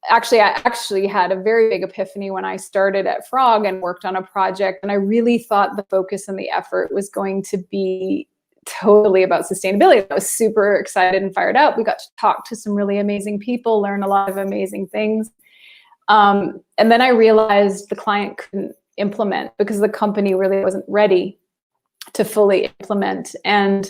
I actually had a very big epiphany when I started at Frog and worked on a project. And I really thought the focus and the effort was going to be totally about sustainability. I was super excited and fired up. We got to talk to some really amazing people, learn a lot of amazing things. And then I realized the client couldn't implement because the company really wasn't ready to fully implement. And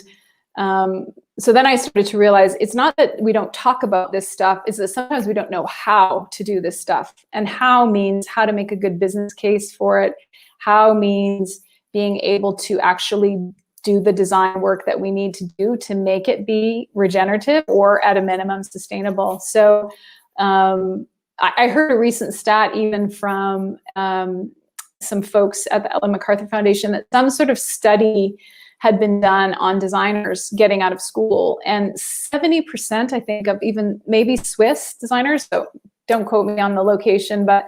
so then I started to realize it's not that we don't talk about this stuff, it's that sometimes we don't know how to do this stuff. And how means how to make a good business case for it. How means being able to actually do the design work that we need to do to make it be regenerative or at a minimum sustainable. So I heard a recent stat even from some folks at the Ellen MacArthur Foundation that some sort of study had been done on designers getting out of school, and 70%, I think, of even maybe Swiss designers, so don't quote me on the location, but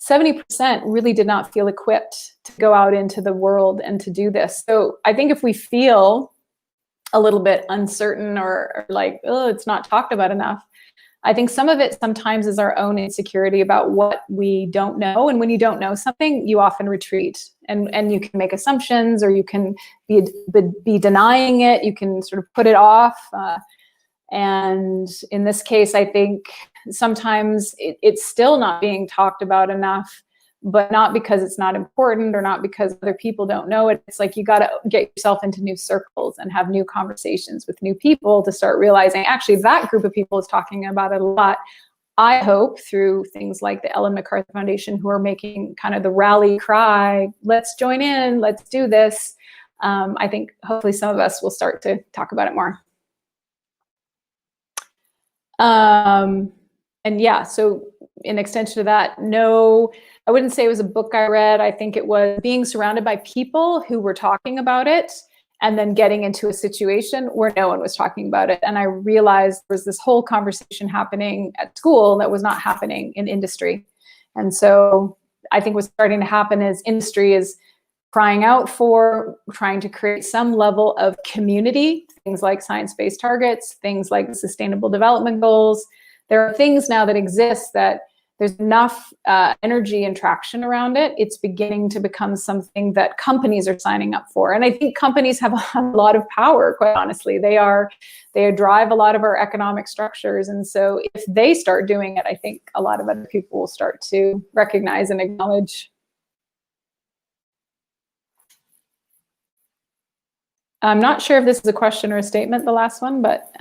70% really did not feel equipped to go out into the world and to do this. So I think if we feel a little bit uncertain or like, oh, it's not talked about enough, I think some of it sometimes is our own insecurity about what we don't know. And when you don't know something, you often retreat and you can make assumptions, or you can be denying it. You can sort of put it off. And in this case, I think sometimes it's still not being talked about enough, but not because it's not important or not because other people don't know it. It's like you got to get yourself into new circles and have new conversations with new people to start realizing actually that group of people is talking about it a lot. I hope through things like the Ellen MacArthur Foundation, who are making kind of the rally cry, let's join in, let's do this. I think hopefully some of us will start to talk about it more. And yeah, so in extension to that, no, I wouldn't say it was a book I read. I think it was being surrounded by people who were talking about it and then getting into a situation where no one was talking about it. And I realized there was this whole conversation happening at school that was not happening in industry. And so I think what's starting to happen is industry is crying out for trying to create some level of community, things like science-based targets, things like sustainable development goals. There are things now that exist that there's enough energy and traction around it. It's beginning to become something that companies are signing up for. And I think companies have a lot of power, quite honestly. They drive a lot of our economic structures. And so if they start doing it, I think a lot of other people will start to recognize and acknowledge. I'm not sure if this is a question or a statement, the last one, but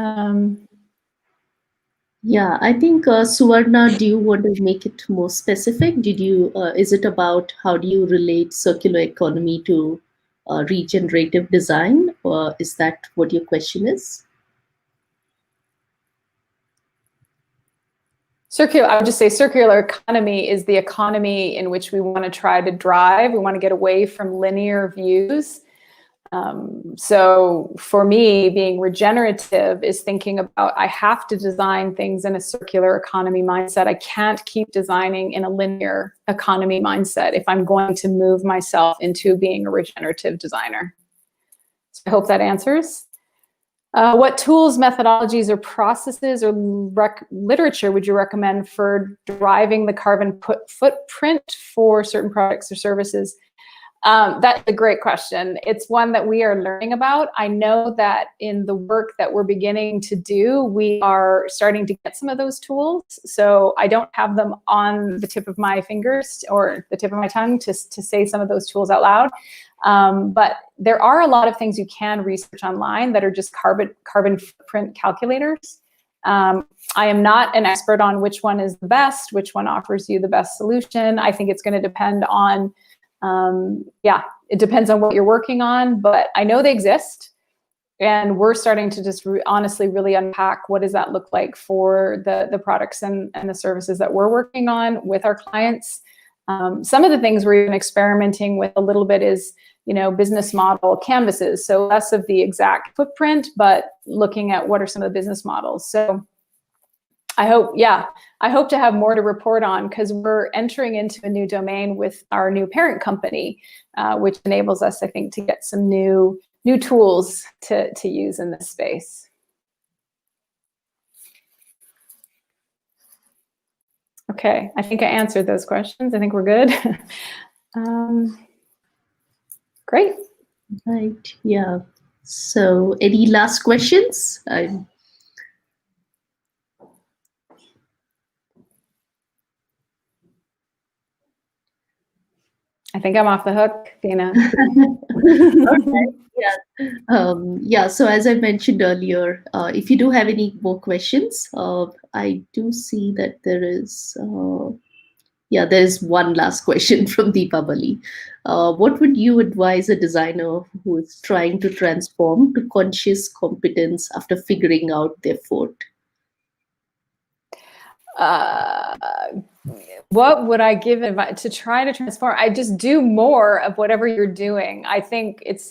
yeah, I think Suvarna, do you want to make it more specific? Is it about how do you relate circular economy to regenerative design, or is that what your question is? I would just say circular economy is the economy in which we want to try to drive. We want to get away from linear views. So for me, being regenerative is thinking about, I have to design things in a circular economy mindset. I can't keep designing in a linear economy mindset if I'm going to move myself into being a regenerative designer. So I hope that answers. What tools, methodologies, or processes or literature would you recommend for driving the carbon footprint for certain products or services? That's a great question. It's one that we are learning about. I know that in the work that we're beginning to do, we are starting to get some of those tools. So I don't have them on the tip of my fingers or the tip of my tongue to say some of those tools out loud. But there are a lot of things you can research online that are just carbon footprint calculators. I am not an expert on which one is the best, which one offers you the best solution. I think it's going to depend on it depends on what you're working on, but I know they exist, and we're starting to just honestly really unpack what does that look like for the products and the services that we're working on with our clients. Some of the things we're even experimenting with a little bit is, business model canvases. So less of the exact footprint, but looking at what are some of the business models. So I hope to have more to report on, because we're entering into a new domain with our new parent company, which enables us, I think, to get some new tools to use in this space. Okay, I think I answered those questions. I think we're good. Great. Right. Yeah. So, any last questions? I think I'm off the hook, Dina. Okay. Yeah. So as I mentioned earlier, if you do have any more questions, I do see that there is. There's one last question from Deepa Bali. What would you advise a designer who is trying to transform to conscious competence after figuring out their forte? What would I give advice to try to transform? I just do more of whatever you're doing. I think it's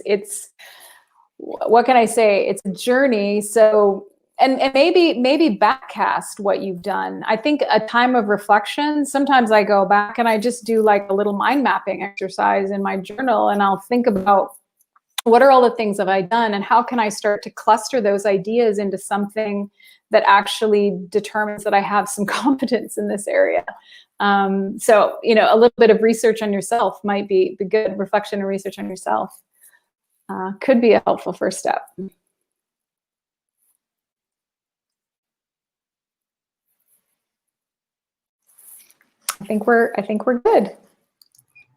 what can I say? It's a journey. So, and maybe backcast what you've done. I think a time of reflection, sometimes I go back and I just do like a little mind mapping exercise in my journal, and I'll think about what are all the things have I done, and how can I start to cluster those ideas into something that actually determines that I have some competence in this area. So, a little bit of research on yourself might be good. Reflection and research on yourself could be a helpful first step. I think we're good.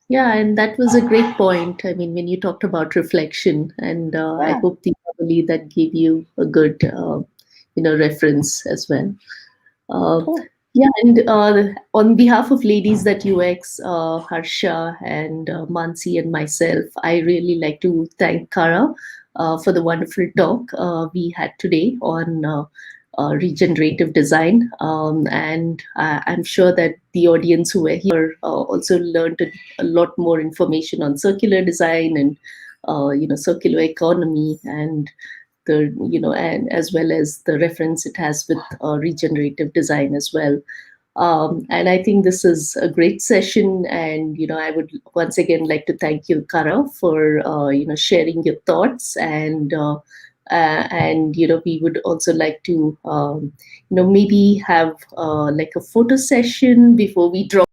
Yeah, and that was a great point. I mean, when you talked about reflection, and I hope Deepavali that gave you a good, reference as well. Cool. Yeah, and on behalf of Ladies That UX, Harsha and Mansi and myself, I really like to thank Kara for the wonderful talk we had today on regenerative design. And I'm sure that the audience who were here also learned a lot more information on circular design and circular economy, and and as well as the reference it has with regenerative design as well. And I think this is a great session, and I would once again like to thank you, Kara, for sharing your thoughts, and we would also like to maybe have like a photo session before we drop